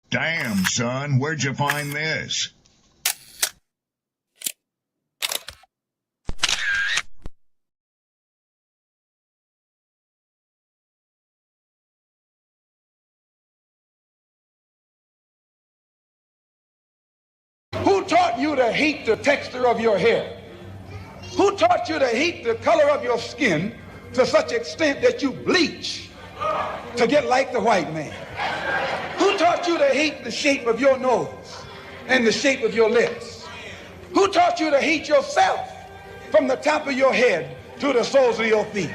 Damn, son, where'd you find this? Who taught you to hate the texture of your hair? Who taught you to hate the color of your skin to such extent that you bleach to get like the white man? Who taught you to hate the shape of your nose and the shape of your lips? Who taught you to hate yourself from the top of your head to the soles of your feet?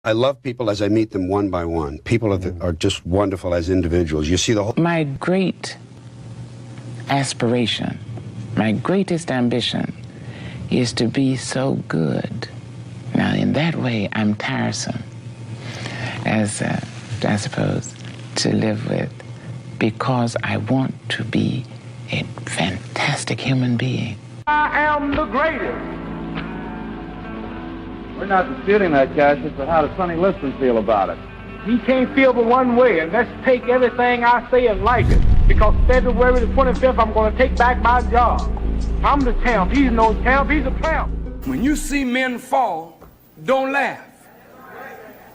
I love people as I meet them one by one. People are just wonderful as individuals. You see the whole... My great aspiration, my greatest ambition is to be so good. Now, in that way, I'm tiresome, as I suppose, to live with, because I want to be a fantastic human being. I am the greatest. We're not disputing that, Cassius, but how does Sonny Liston feel about it? He can't feel but one way, and that's take everything I say and like it. Because February the 25th, I'm going to take back my job. I'm the champ. He's no champ. He's a tramp. When you see men fall, don't laugh.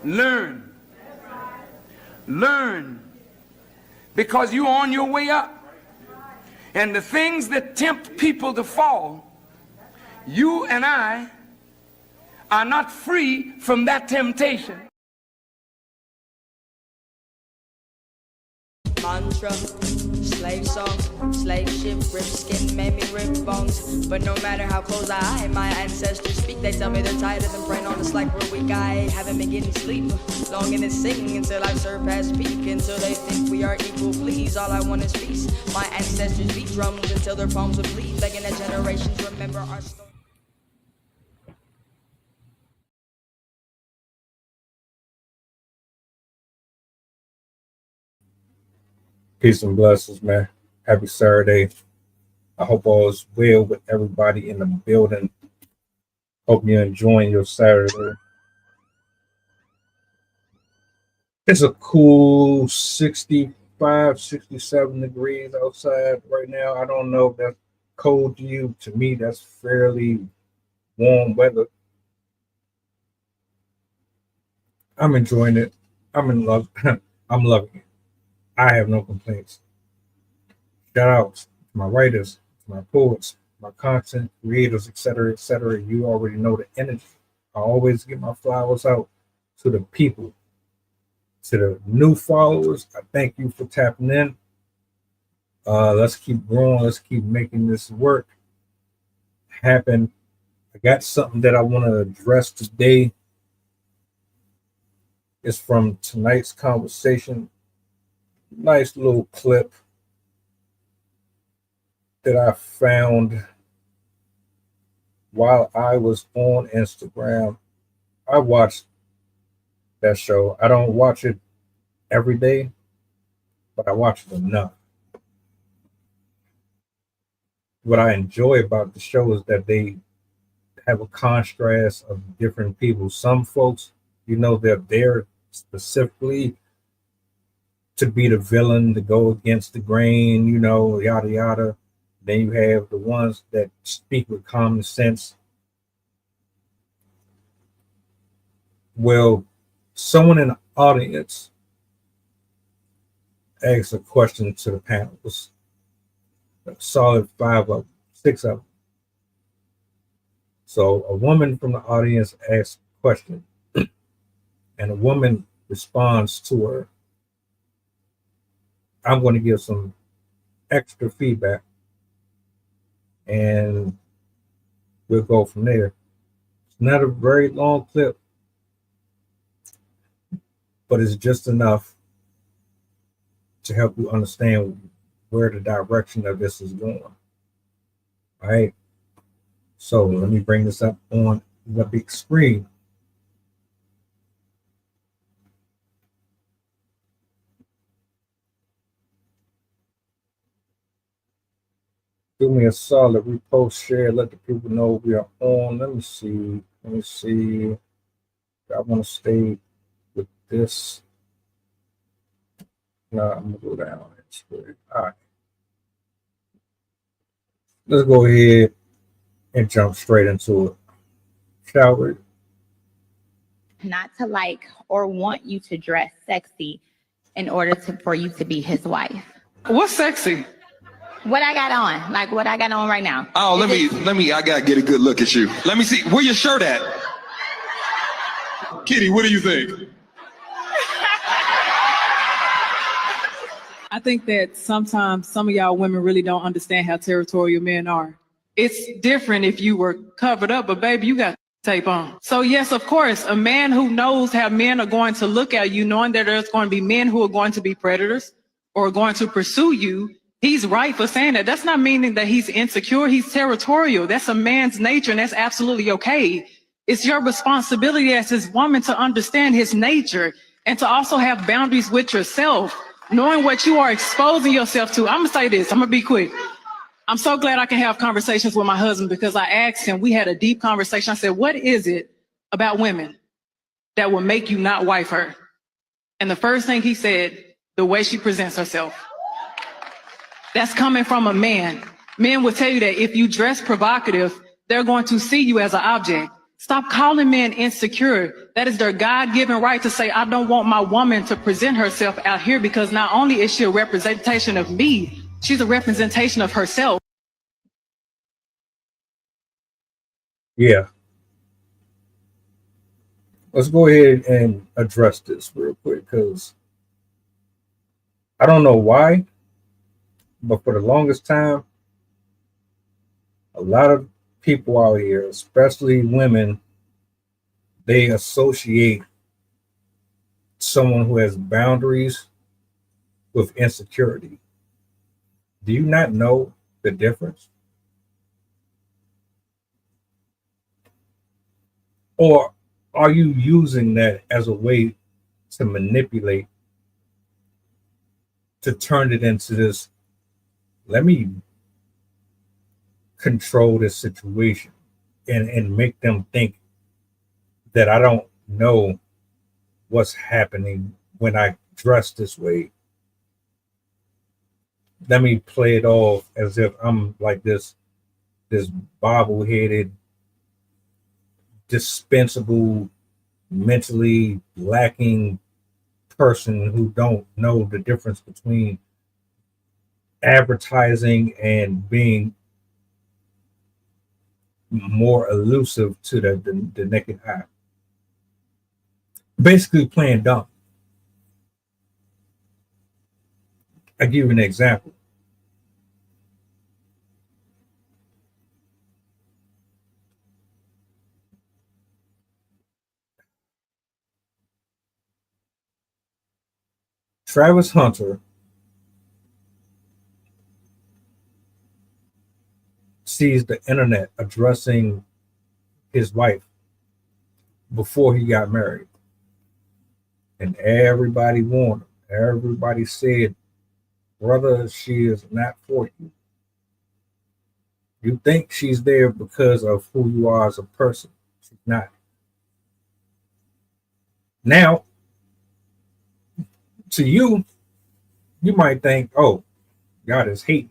Learn. Learn. Because you're on your way up. And the things that tempt people to fall, you and I are not free from that temptation. Mantra, slave song, slave ship, rip skin, made me rip bones. But no matter how close I, my ancestors speak, they tell me they're tired of them praying on us like we're weak. I haven't been getting sleep, longing to sing until I've surpassed peak, until they think we are equal. Please, all I want is peace. My ancestors beat drums until their palms would bleed, begging that generations remember our story. Peace and blessings, man. Happy Saturday. I hope all is well with everybody in the building. Hope you're enjoying your Saturday. It's a cool 65, 67 degrees outside right now. I don't know if that's cold to you. To me, that's fairly warm weather. I'm enjoying it. I'm in love. I'm loving it. I have no complaints. Shout out to my writers, to my poets, my content creators, etc., etc. You already know the energy. I always get my flowers out to the people. To the new followers, I thank you for tapping in. Let's keep growing. Let's keep making this work happen. I got something that I want to address today. It's from tonight's conversation. Nice little clip that I found while I was on Instagram. I watched that show. I don't watch it every day, but I watch it enough. What I enjoy about the show is that they have a contrast of different people. Some folks, they're there specifically to be the villain, to go against the grain, yada, yada. Then you have the ones that speak with common sense. Well, someone in the audience asked a question to the panel. It was a solid 6 of them. So a woman from the audience asked a question, and a woman responds to her. I'm going to give some extra feedback, and we'll go from there. It's not a very long clip, but it's just enough to help you understand where the direction of this is going. All right. So let me bring this up on the big screen. Do me a solid, repost, share, let the people know we are on. Let me see. I want to stay with this. No, I'm gonna go down and All right. Let's go ahead and jump straight into it. Shall we? Not to like or want you to dress sexy in order for you to be his wife. What's sexy? What I got on, like what I got on right now. Oh, let me, I gotta get a good look at you. Let me see, where your shirt at? Kitty, what do you think? I think that sometimes some of y'all women really don't understand how territorial men are. It's different if you were covered up, but baby, you got tape on. So yes, of course, a man who knows how men are going to look at you, knowing that there's going to be men who are going to be predators or going to pursue you, he's right for saying that. That's not meaning that he's insecure. He's territorial. That's a man's nature, and that's absolutely okay. It's your responsibility as his woman to understand his nature and to also have boundaries with yourself, knowing what you are exposing yourself to. I'm gonna say this, I'm gonna be quick. I'm so glad I can have conversations with my husband, because I asked him, we had a deep conversation. I said, what is it about women that will make you not wife her? And the first thing he said, the way she presents herself. That's coming from a man. Men will tell you that if you dress provocative, they're going to see you as an object. Stop calling men insecure. That is their God-given right to say, I don't want my woman to present herself out here, because not only is she a representation of me, she's a representation of herself. Yeah. Let's go ahead and address this real quick, because I don't know why, but for the longest time, a lot of people out here, especially women, they associate someone who has boundaries with insecurity. Do you not know the difference? Or are you using that as a way to manipulate, to turn it into this, let me control this situation and make them think that I don't know what's happening when I dress this way? Let me play it off as if I'm like this bobble-headed, dispensable, mentally lacking person who don't know the difference between advertising and being more elusive to the naked eye. Basically playing dumb. I'll give you an example. Travis Hunter sees the internet addressing his wife before he got married. And everybody warned him. Everybody said, brother, she is not for you. You think she's there because of who you are as a person. She's not. Now, to you, you might think, oh, God is hating.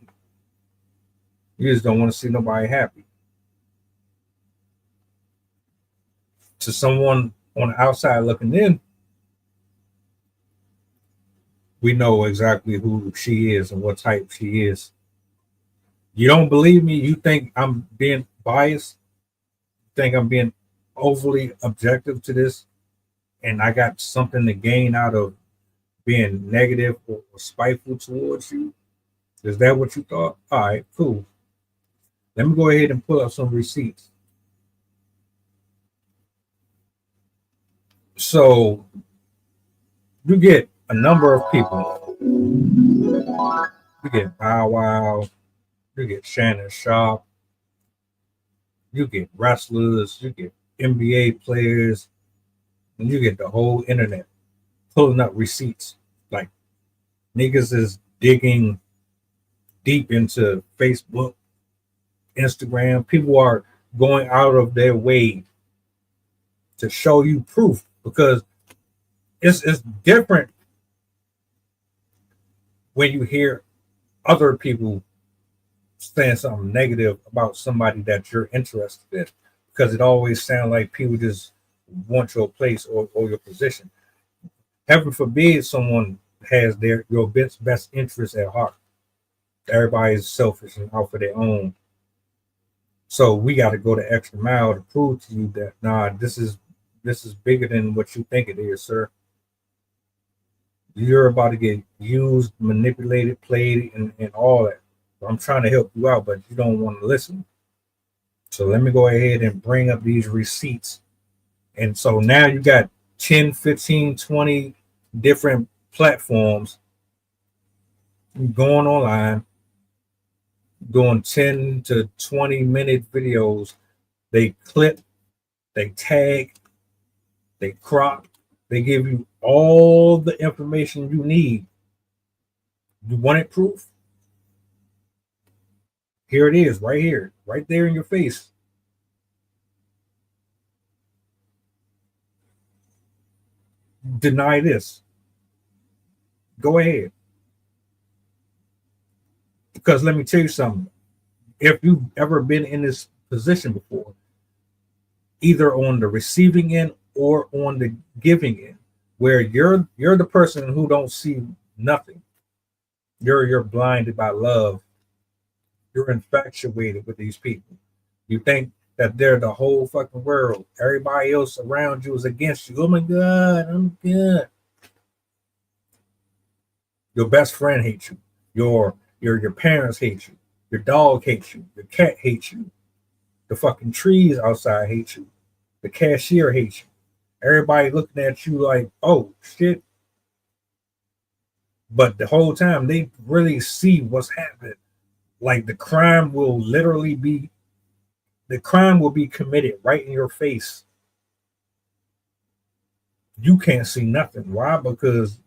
You just don't want to see nobody happy. To someone on the outside looking in, we know exactly who she is and what type she is. You don't believe me? You think I'm being biased? You think I'm being overly objective to this? And I got something to gain out of being negative or spiteful towards you? Is that what you thought? All right, cool. Let me go ahead and pull up some receipts. So you get a number of people. You get Bow Wow, you get Shannon Sharp, you get wrestlers, you get NBA players, and you get the whole internet pulling up receipts. Like, niggas is digging deep into Facebook, Instagram. People are going out of their way to show you proof, because it's different when you hear other people saying something negative about somebody that you're interested in, because it always sounds like people just want your place or your position. Heaven forbid someone has your best interest at heart. Everybody is selfish and out for their own. So we got to go the extra mile to prove to you that this is bigger than what you think it is, sir. You're about to get used, manipulated, played, and all that. I'm trying to help you out, but you don't want to listen. So let me go ahead and bring up these receipts. And so now you got 10, 15, 20 different platforms going online, doing 10 to 20-minute videos. They clip, they tag, they crop, they give you all the information you need. You want it proof? Here it is, right here, right there in your face. Deny this. Go ahead. Because let me tell you something. If you've ever been in this position before, either on the receiving end or on the giving end, where you're the person who don't see nothing. You're blinded by love. You're infatuated with these people. You think that they're the whole fucking world. Everybody else around you is against you. Oh my God, I'm good. Your best friend hates you. Your parents hate you. Your dog hates you. Your cat hates you. The fucking trees outside hate you. The cashier hates you. Everybody looking at you like, oh shit. But the whole time they really see what's happening. Like the crime will be committed right in your face. You can't see nothing. Why? Because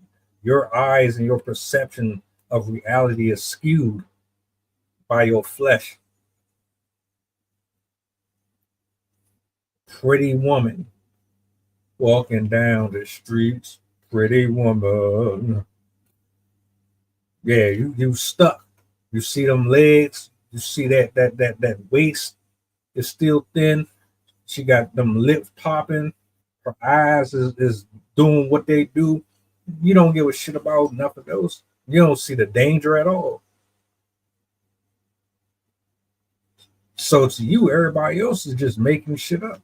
your eyes and your perception of reality is skewed by your flesh. Pretty woman walking down the streets. Pretty woman. Yeah, you stuck. You see them legs. You see that waist is still thin. She got them lips popping. Her eyes is doing what they do. You don't give a shit about nothing else. You don't see the danger at all. So to you, everybody else is just making shit up.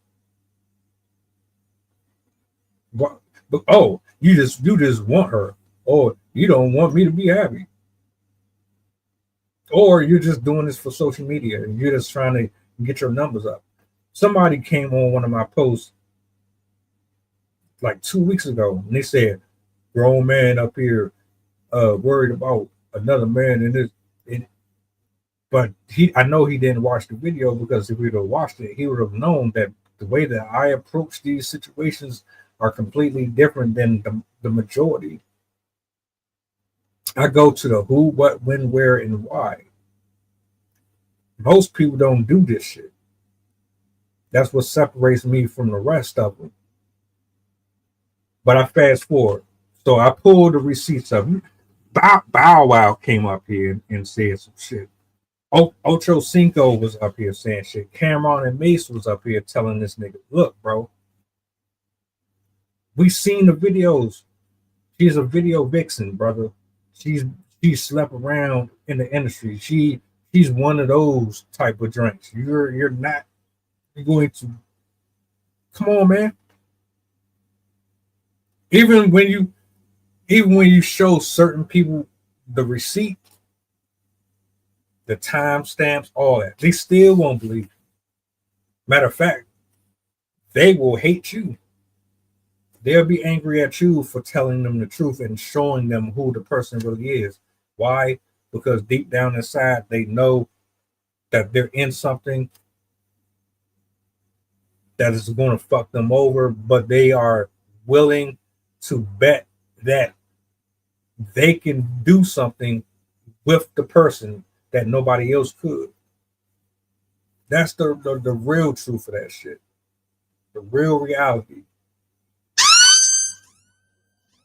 But oh, you just want her, or you don't want me to be happy, or you're just doing this for social media and you're just trying to get your numbers up. Somebody came on one of my posts like 2 weeks ago, and they said, "Grown man up here, worried about another man in this." But I know he didn't watch the video, because if he'd have watched it, he would have known that the way that I approach these situations are completely different than the majority. I go to the who, what, when, where, and why. Most people don't do this shit. That's what separates me from the rest of them. But I fast forward. So I pulled the receipts up. Bow Wow came up here and said some shit. Ocho Cinco was up here saying shit. Cameron and Mace was up here telling this nigga, look, bro, we seen the videos. She's a video vixen, brother. She slept around in the industry. She's one of those type of drinks. You're not going to, come on, man. Even when you show certain people the receipt, the timestamps, all that, they still won't believe you. Matter of fact, they will hate you. They'll be angry at you for telling them the truth and showing them who the person really is. Why? Because deep down inside, they know that they're in something that is going to fuck them over, but they are willing to bet that they can do something with the person that nobody else could. That's the real truth of that shit. The real reality.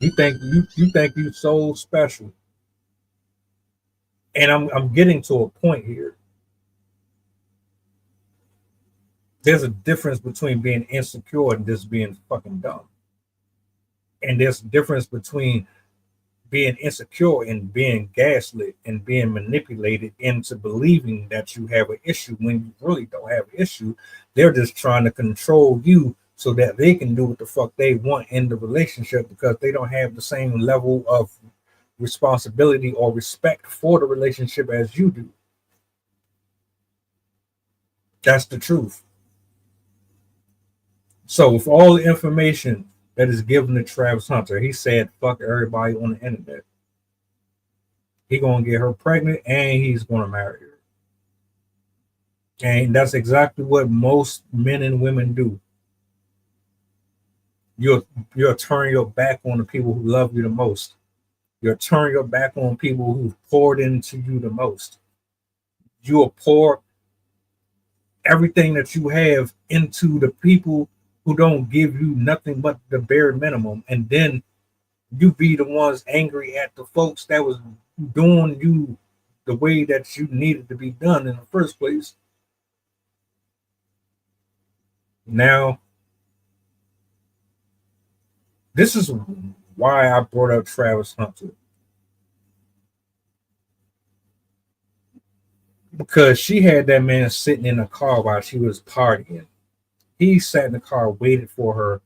You think you so special. And I'm getting to a point here. There's a difference between being insecure and just being fucking dumb. And there's a difference between being insecure and being gaslit and being manipulated into believing that you have an issue when you really don't have an issue. They're just trying to control you so that they can do what the fuck they want in the relationship because they don't have the same level of responsibility or respect for the relationship as you do. That's the truth. So with all the information that is given to Travis Hunter, he said fuck everybody on the internet. He gonna get her pregnant and he's gonna marry her. And that's exactly what most men and women do. You'll turn your back on the people who love you the most. You'll turn your back on people who've poured into you the most. You'll pour everything that you have into the people who don't give you nothing but the bare minimum. And then you be the ones angry at the folks that was doing you the way that you needed to be done in the first place. Now, this is why I brought up Travis Hunter. Because she had that man sitting in the car while she was partying. He sat in the car, waited for her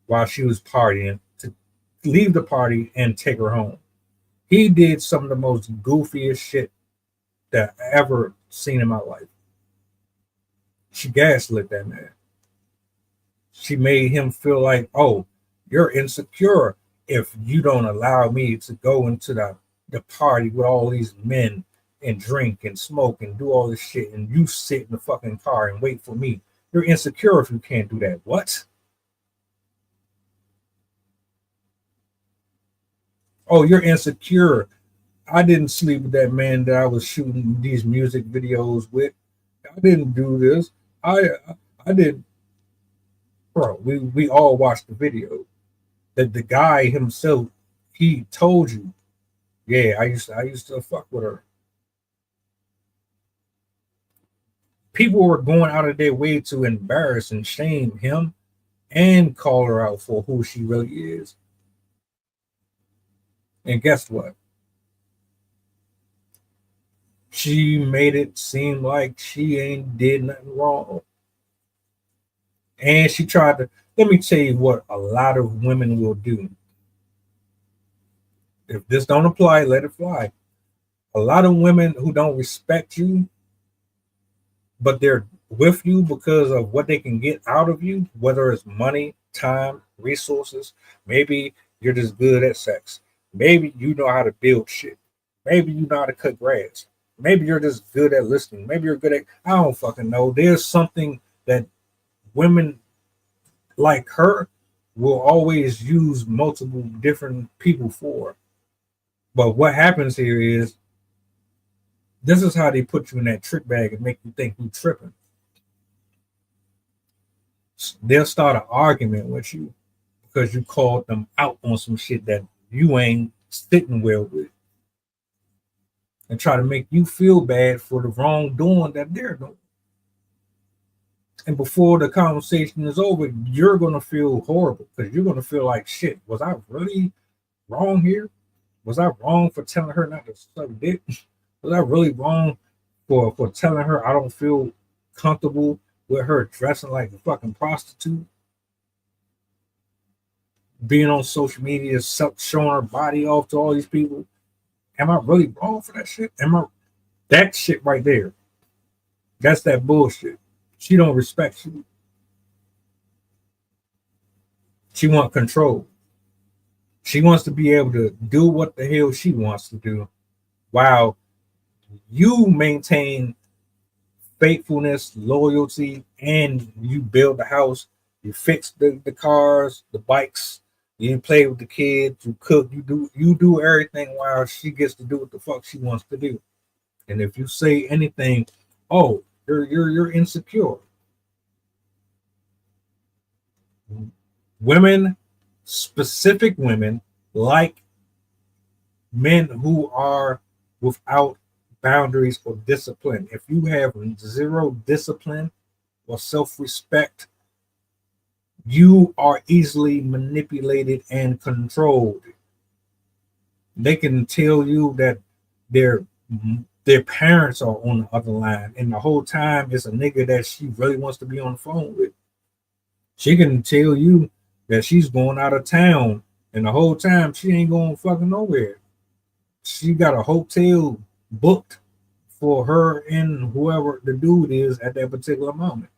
while she was partying to leave the party and take her home. He did some of the most goofiest shit that I ever seen in my life. She gaslit that man. She made him feel like, oh, you're insecure if you don't allow me to go into the party with all these men and drink and smoke and do all this shit, and you sit in the fucking car and wait for me. You're insecure if you can't do that. What? Oh, you're insecure. I didn't sleep with that man that I was shooting these music videos with. I didn't do this. I did. Bro, we all watched the video. That the guy himself, he told you, yeah, I used to fuck with her. People were going out of their way to embarrass and shame him and call her out for who she really is. And guess what? She made it seem like she ain't did nothing wrong. And she tried to, let me tell you what a lot of women will do. If this don't apply, let it fly. A lot of women who don't respect you, but they're with you because of what they can get out of you, whether it's money, time, resources. Maybe you're just good at sex. Maybe you know how to build shit. Maybe you know how to cut grass. Maybe you're just good at listening. Maybe you're good at, I don't fucking know. There's something that women like her will always use multiple different people for. But what happens here is, this is how they put you in that trick bag and make you think you're tripping. They'll start an argument with you because you called them out on some shit that you ain't sitting well with, and try to make you feel bad for the wrongdoing that they're doing. And before the conversation is over, you're going to feel horrible because you're going to feel like, shit, was I really wrong here? Was I wrong for telling her not to suck dick? Was I really wrong for telling her I don't feel comfortable with her dressing like a fucking prostitute? Being on social media, showing her body off to all these people. Am I really wrong for that shit? That shit right there? That's that bullshit. She don't respect you. She wants control. She wants to be able to do what the hell she wants to do while you maintain faithfulness, loyalty, and you build the house, you fix the cars, the bikes, you play with the kids, you cook, you do everything while she gets to do what the fuck she wants to do. And if you say anything, oh, you're insecure. Women, specific women, like men who are without boundaries or discipline. If you have zero discipline or self-respect, you are easily manipulated and controlled. They can tell you that their parents are on the other line, and the whole time it's a nigga that she really wants to be on the phone with. She can tell you that she's going out of town, and the whole time she ain't going fucking nowhere. She got a hotel booked for her and whoever the dude is at that particular moment.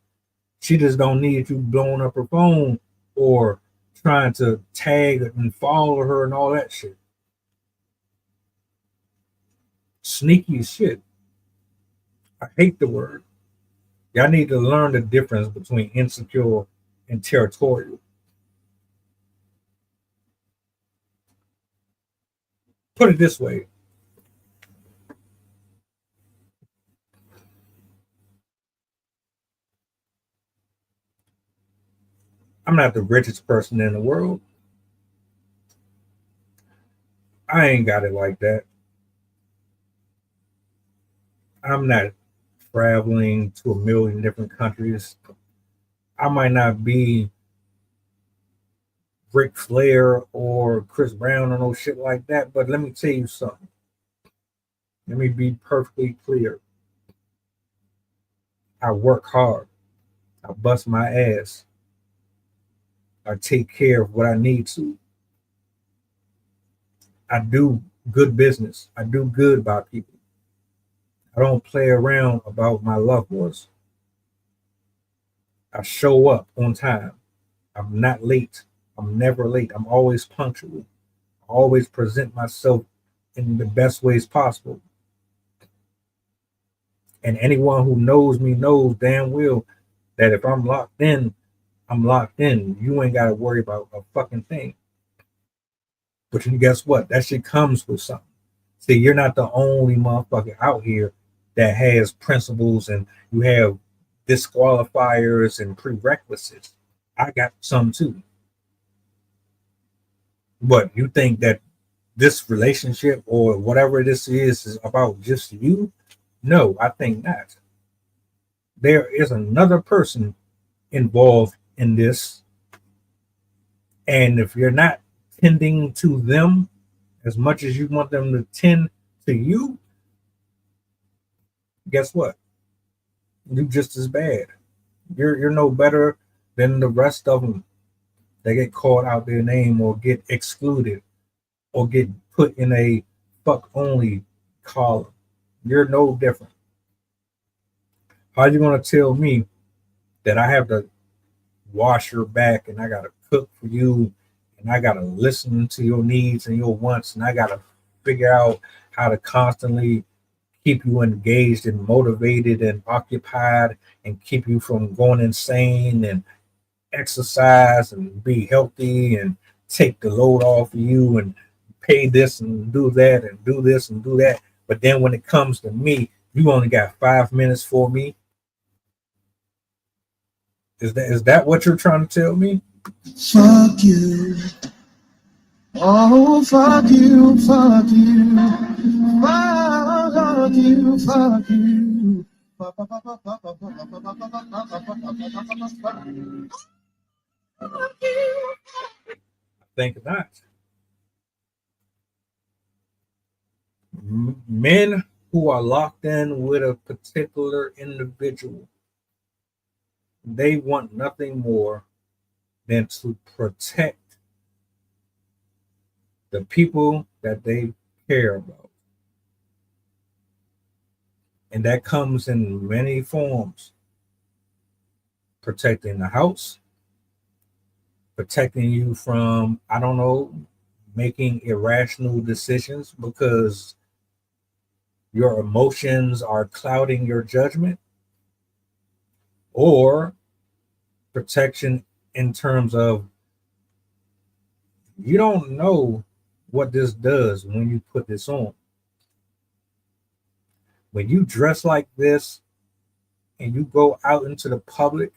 She just don't need you blowing up her phone or trying to tag and follow her and all that shit. Sneaky as shit. I hate the word. Y'all need to learn the difference between insecure and territorial. Put it this way. I'm not the richest person in the world. I ain't got it like that. I'm not traveling to a million different countries. I might not be Ric Flair or Chris Brown or no shit like that, but let me tell you something. Let me be perfectly clear. I work hard. I bust my ass. I take care of what I need to. I do good business. I do good by people. I don't play around about my loved ones. I show up on time. I'm not late. I'm never late. I'm always punctual. I always present myself in the best ways possible. And anyone who knows me knows damn well that if I'm locked in, I'm locked in. You ain't got to worry about a fucking thing. But you guess what? That shit comes with something. See, you're not the only motherfucker out here that has principles and you have disqualifiers and prerequisites. I got some too. But you think that this relationship or whatever this is about just you? No, I think not. There is another person involved in this. And if you're not tending to them as much as you want them to tend to you, guess what? You just as bad. You're no better than the rest of them. They get called out their name or get excluded or get put in a fuck only column. You're no different. How are you going to tell me that I have to wash your back and I got to cook for you and I got to listen to your needs and your wants and I got to figure out how to constantly keep you engaged and motivated and occupied and keep you from going insane and exercise and be healthy and take the load off of you and pay this and do that and do this and do that. But then when it comes to me, you only got 5 minutes for me. Is that what you're trying to tell me? Fuck you. Oh, fuck you, fuck you. Fuck you, fuck you. Think not. Men who are locked in with a particular individual, they want nothing more than to protect the people that they care about. And that comes in many forms. Protecting the house, protecting you from, I don't know, making irrational decisions because your emotions are clouding your judgment, or protection in terms of you don't know what this does when you put this on. When you dress like this and you go out into the public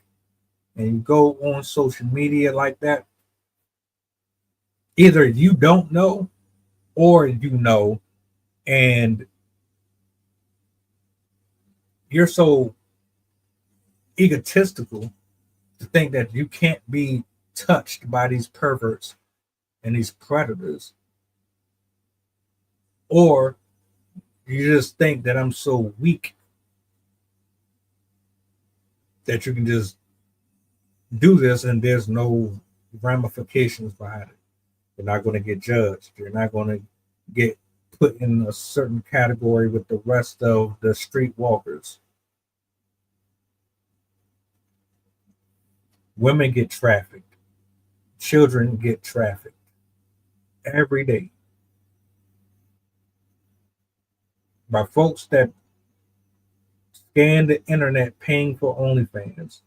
and you go on social media like that, either you don't know or you know, and you're so egotistical to think that you can't be touched by these perverts and these predators, or you just think that I'm so weak that you can just do this and there's no ramifications behind it. You're not going to get judged. You're not going to get put in a certain category with the rest of the street walkers. Women get trafficked. Children get trafficked every day by folks that scan the internet paying for OnlyFans.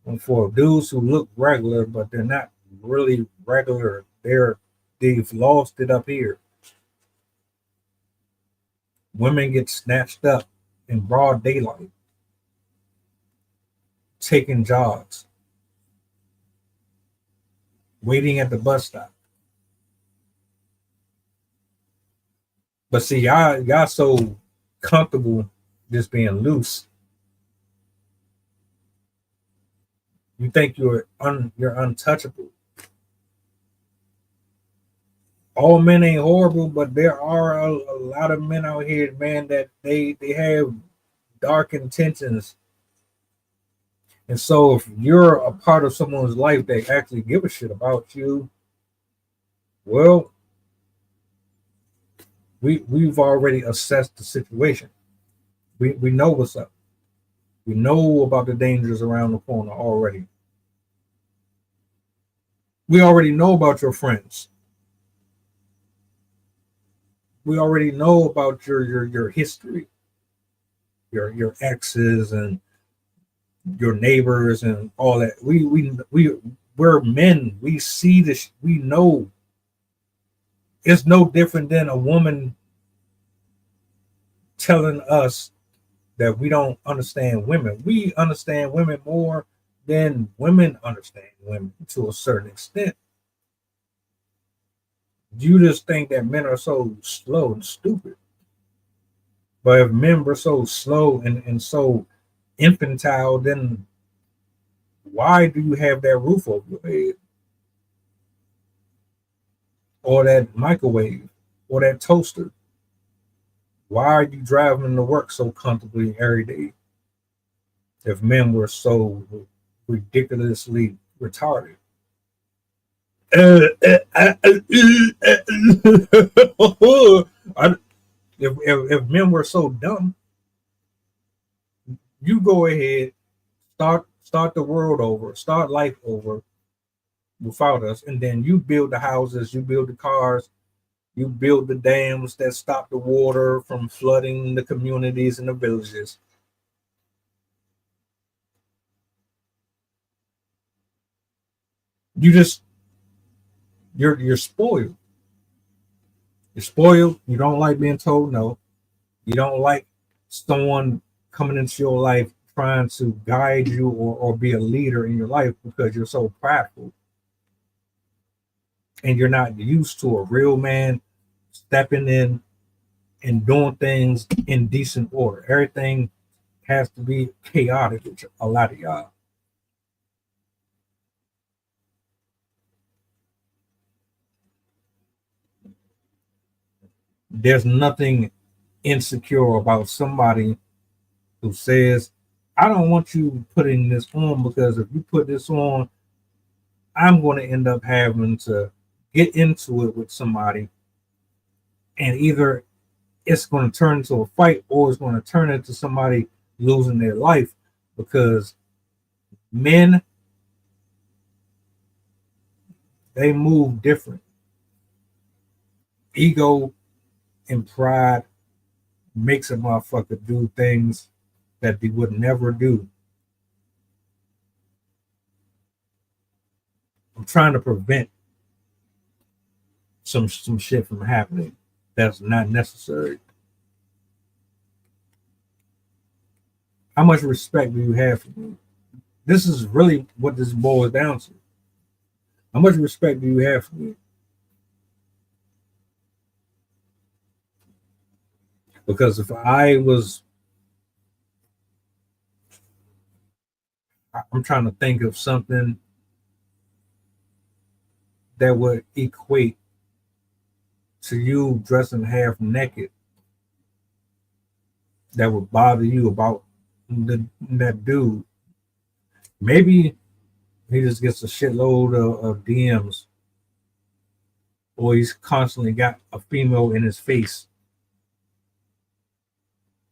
And for dudes who look regular, but they're not really regular, they've lost it up here. Women get snatched up in broad daylight, taking jogs, waiting at the bus stop. But see, y'all so comfortable just being loose. You think you're untouchable. All men ain't horrible, but there are a lot of men out here, man, that they have dark intentions. And so if you're a part of someone's life that actually give a shit about you, well, we've already assessed the situation. We know what's up. We know about the dangers around the corner already. We already know about your friends. We already know about your history, your exes and your neighbors and all that. We're men. We see this. We know. It's no different than a woman telling us that we don't understand women. We understand women more than women understand women to a certain extent. You just think that men are so slow and stupid. But if men were so slow and so infantile, then why do you have that roof over your head? Or that microwave? Or that toaster? Why are you driving to work so comfortably every day? If men were so ridiculously retarded. If men were so dumb, you go ahead, start the world over, start life over without us, and then you build the houses, you build the cars, you build the dams that stop the water from flooding the communities and the villages. You're spoiled. You're spoiled. You don't like being told no. You don't like someone coming into your life trying to guide you or be a leader in your life because you're so prideful. And you're not used to a real man stepping in and doing things in decent order. Everything has to be chaotic with a lot of y'all. There's nothing insecure about somebody who says, I don't want you putting this on because if you put this on, I'm going to end up having to get into it with somebody. And either it's going to turn into a fight or it's going to turn into somebody losing their life, because men, they move different. Ego and pride makes a motherfucker do things that they would never do. I'm trying to prevent some shit from happening that's not necessary. How much respect do you have for me? This is really what this boils down to. How much respect do you have for me? Because if I was I'm trying to think of something that would equate to you dressing half naked that would bother you about that dude. Maybe he just gets a shitload of DMs, or he's constantly got a female in his face.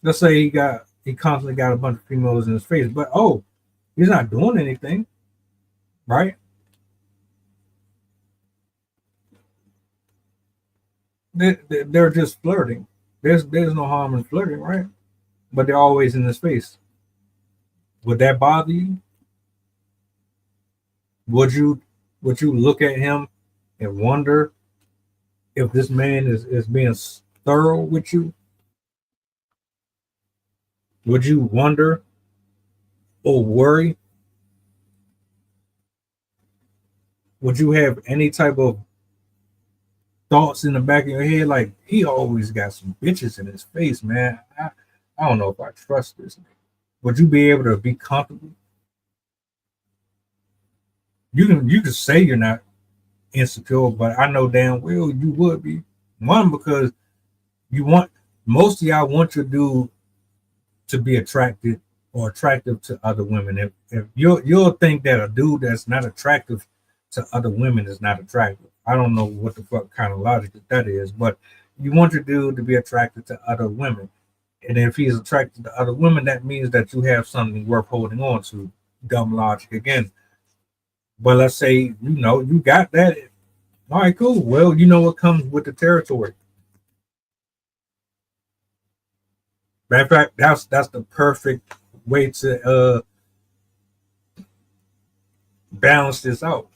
Let's say he constantly got a bunch of females in his face, but he's not doing anything, right? They're just flirting. There's no harm in flirting, right? But they're always in his face. Would that bother you? Would you look at him and wonder if this man is being thorough with you? Would you wonder or worry? Would you have any type of thoughts in the back of your head like, he always got some bitches in his face, man? I don't know if I trust this. Would you be able to be comfortable? You can say you're not insecure, but I know damn well you would be. One, because most of y'all want your dude to be attracted or attractive to other women. If you'll think that a dude that's not attractive to other women is not attractive. I don't know what the fuck kind of logic that is, but you want your dude to be attracted to other women. And if he's attracted to other women, that means that you have something worth holding on to. Dumb logic again. But let's say, you got that. All right, cool. Well, you know what comes with the territory. Matter of fact, that's the perfect way to balance this out.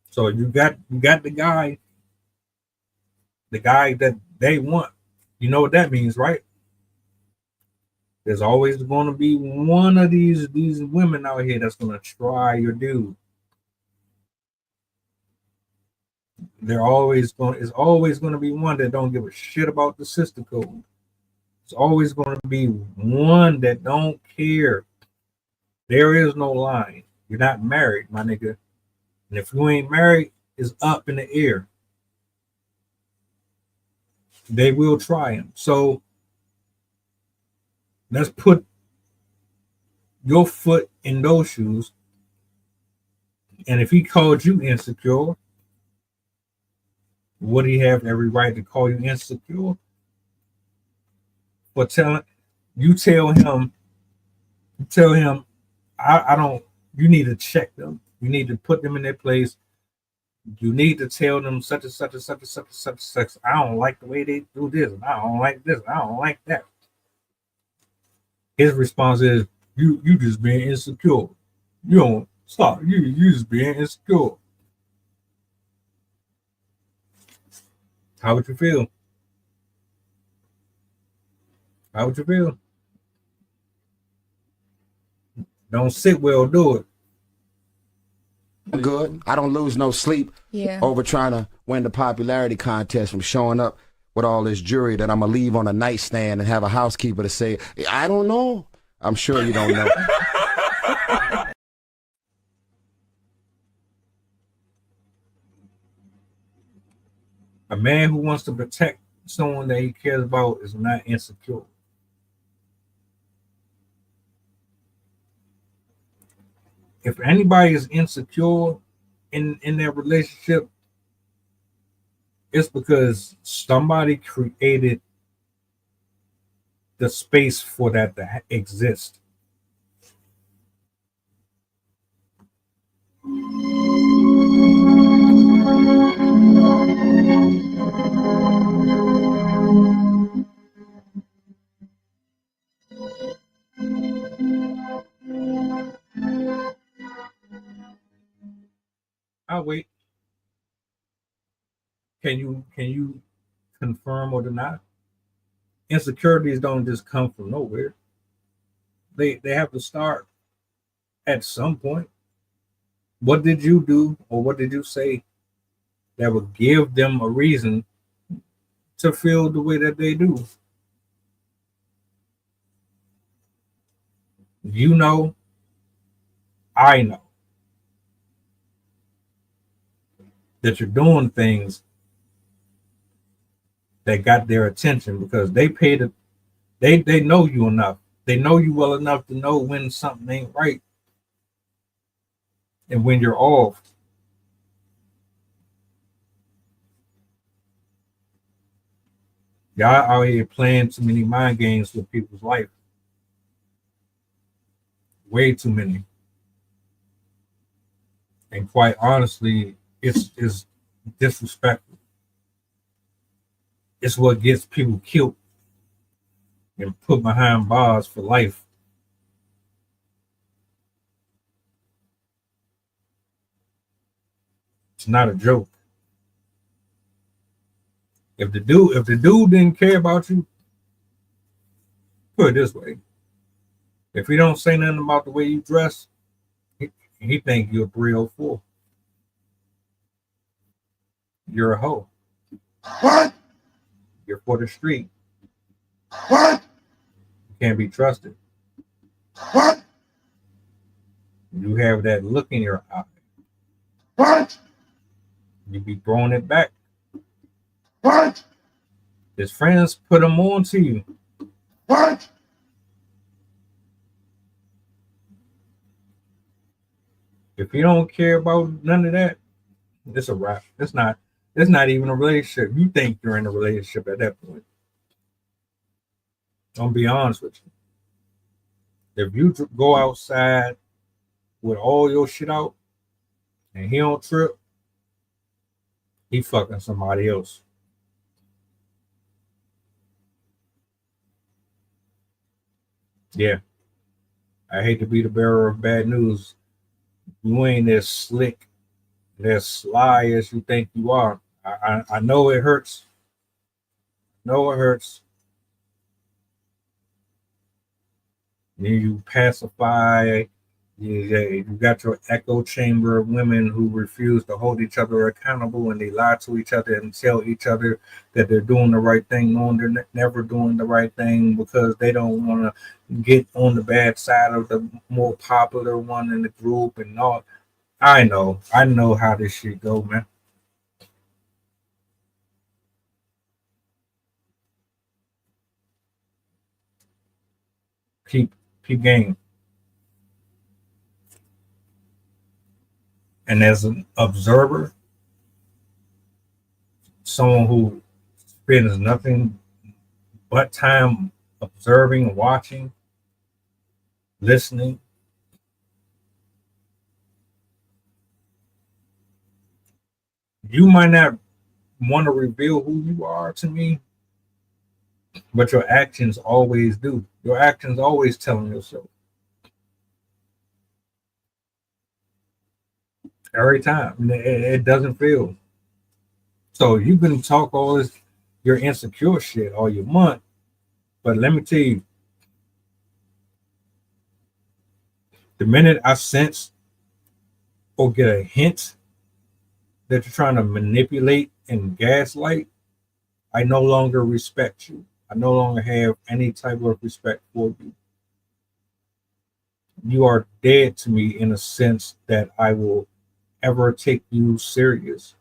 So you got the guy that they want. You know what that means, right? There's always going to be one of these women out here that's going to try your dude. It's always going to be one that don't give a shit about the sister code. It's always going to be one that don't care. There is no line. You're not married, my nigga. And if you ain't married, it's up in the air. They will try him. So let's put your foot in those shoes. And if he called you insecure, would he have every right to call you insecure? For tell him, I don't, you need to check them. You need to put them in their place. You need to tell them such and such and such and such and such and such. I don't like the way they do this. I don't like this. I don't like that. His response is, you just being insecure. You don't stop. You just being insecure. How would you feel? How would you feel? Don't sit well, do it. Good. I don't lose no sleep over trying to win the popularity contest from showing up with all this jewelry that I'm going to leave on a nightstand and have a housekeeper to say, I don't know. I'm sure you don't know. A man who wants to protect someone that he cares about is not insecure. If anybody is insecure in their relationship, it's because somebody created the space for that to exist. I'll wait. Can you confirm or deny? Insecurities don't just come from nowhere. They have to start at some point. What did you do or what did you say that would give them a reason to feel the way that they do? You know I know that you're doing things that got their attention because they paid it. They know you enough. They know you well enough to know when something ain't right and when you're off. Y'all out here playing too many mind games with people's life. Way too many. And quite honestly, it's disrespectful. It's what gets people killed and put behind bars for life. It's not a joke. If the dude didn't care about you, put it this way. If he don't say nothing about the way you dress, he think you're 304. You're a hoe. What? You're for the street. What? You can't be trusted. What? You have that look in your eye. What? You be throwing it back. What? His friends put him on to you. What? If you don't care about none of that, it's a wrap. It's not even a relationship. You think you're in a relationship at that point. I'll be honest with you. If you go outside with all your shit out and he don't trip, he fucking somebody else. Yeah. I hate to be the bearer of bad news. You ain't as slick, as sly as you think you are. I know it hurts. No, it hurts. You pacify. You got your echo chamber of women who refuse to hold each other accountable, and they lie to each other and tell each other that they're doing the right thing, knowing they're never doing the right thing because they don't want to get on the bad side of the more popular one in the group and all. I know how this shit go, man. Keep game. And as an observer, someone who spends nothing but time observing, watching, listening, you might not want to reveal who you are to me, but your actions always do. Your actions always telling yourself. Every time. It doesn't feel. So you can talk all this, your insecure shit all you want, but let me tell you, the minute I sense or get a hint that you're trying to manipulate and gaslight, I no longer respect you. I no longer have any type of respect for you. You are dead to me in a sense that I will ever take you serious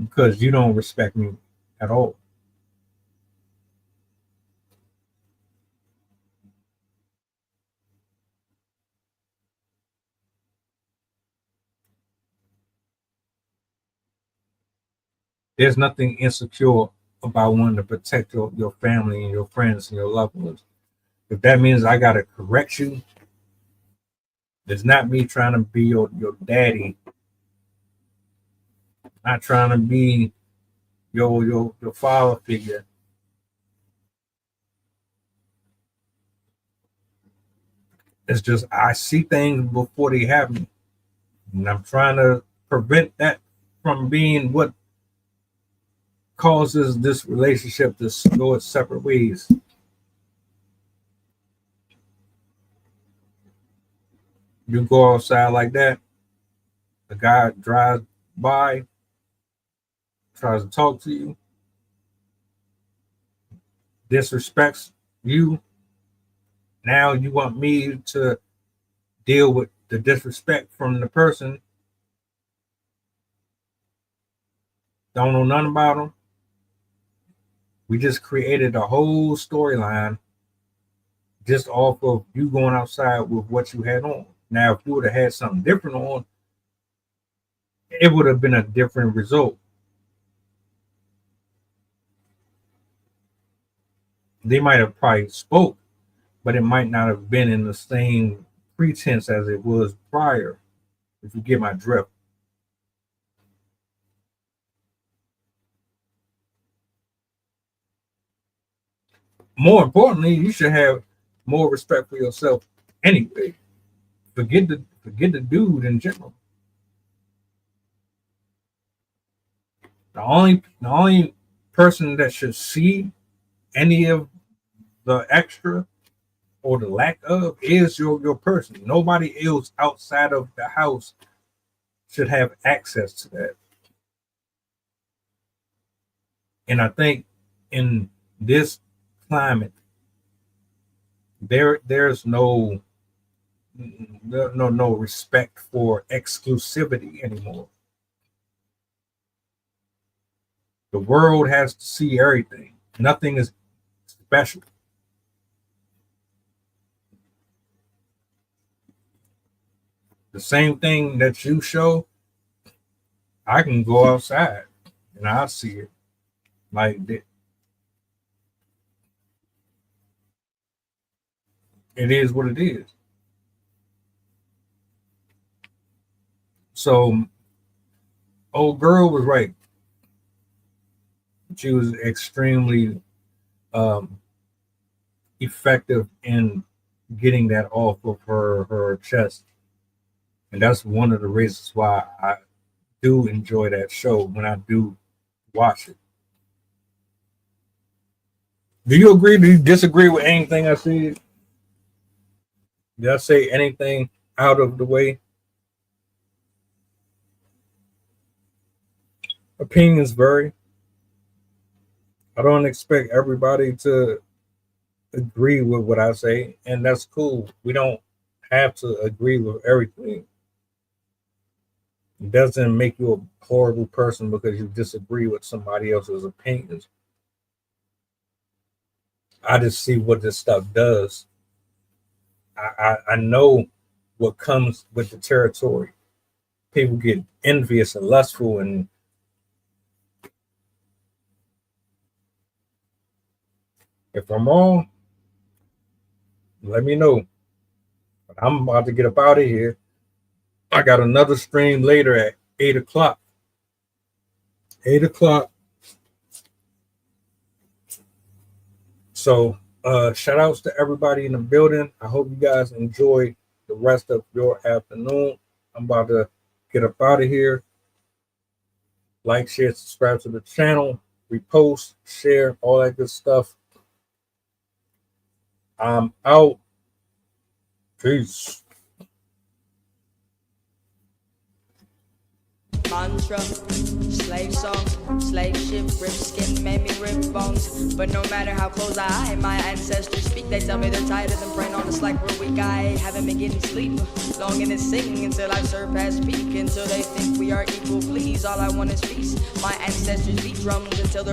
because you don't respect me at all. There's nothing insecure about wanting to protect your family and your friends and your loved ones. If that means I got to correct you, it's not me trying to be your daddy, not trying to be your father figure. It's just I see things before they happen, and I'm trying to prevent that from being what causes this relationship to go its separate ways. You go outside like that, the guy drives by, tries to talk to you, disrespects you. Now you want me to deal with the disrespect from the person. Don't know nothing about them. We just created a whole storyline just off of you going outside with what you had on. Now, if you would have had something different on, it would have been a different result. They might have probably spoke, but it might not have been in the same pretense as it was prior, if you get my drift. More importantly, you should have more respect for yourself anyway. Forget the dude in general. The only person that should see any of the extra or the lack of is your person. Nobody else outside of the house should have access to that. And I think in this climate, there's no respect for exclusivity anymore. The world has to see everything. Nothing is special. The same thing that you show, I can go outside and I'll see it like that. It is what it is. So, old girl was right. She was extremely effective in getting that off of her chest. And that's one of the reasons why I do enjoy that show when I do watch it. Do you agree? Do you disagree with anything I said? Did I say anything out of the way? Opinions vary. I don't expect everybody to agree with what I say, and that's cool. We don't have to agree with everything. It doesn't make you a horrible person because you disagree with somebody else's opinions. I just see what this stuff does. I know what comes with the territory. People get envious and lustful, and if I'm wrong, let me know. But I'm about to get up out of here. I got another stream later at 8 o'clock. 8 o'clock. So shout outs to everybody in the building. I hope you guys enjoy the rest of your afternoon. I'm about to get up out of here. Like, share, subscribe to the channel, repost, share, all that good stuff. I'm out. Peace. Mantra, slave song, slave ship, rip skin, made me rip bones. But no matter how close I, my ancestors speak, they tell me they're tired of them praying on us like we're weak. I haven't been getting sleep, longing to sing until I've surpassed peak, until they think we are equal. Please, all I want is peace. My ancestors beat drums until they're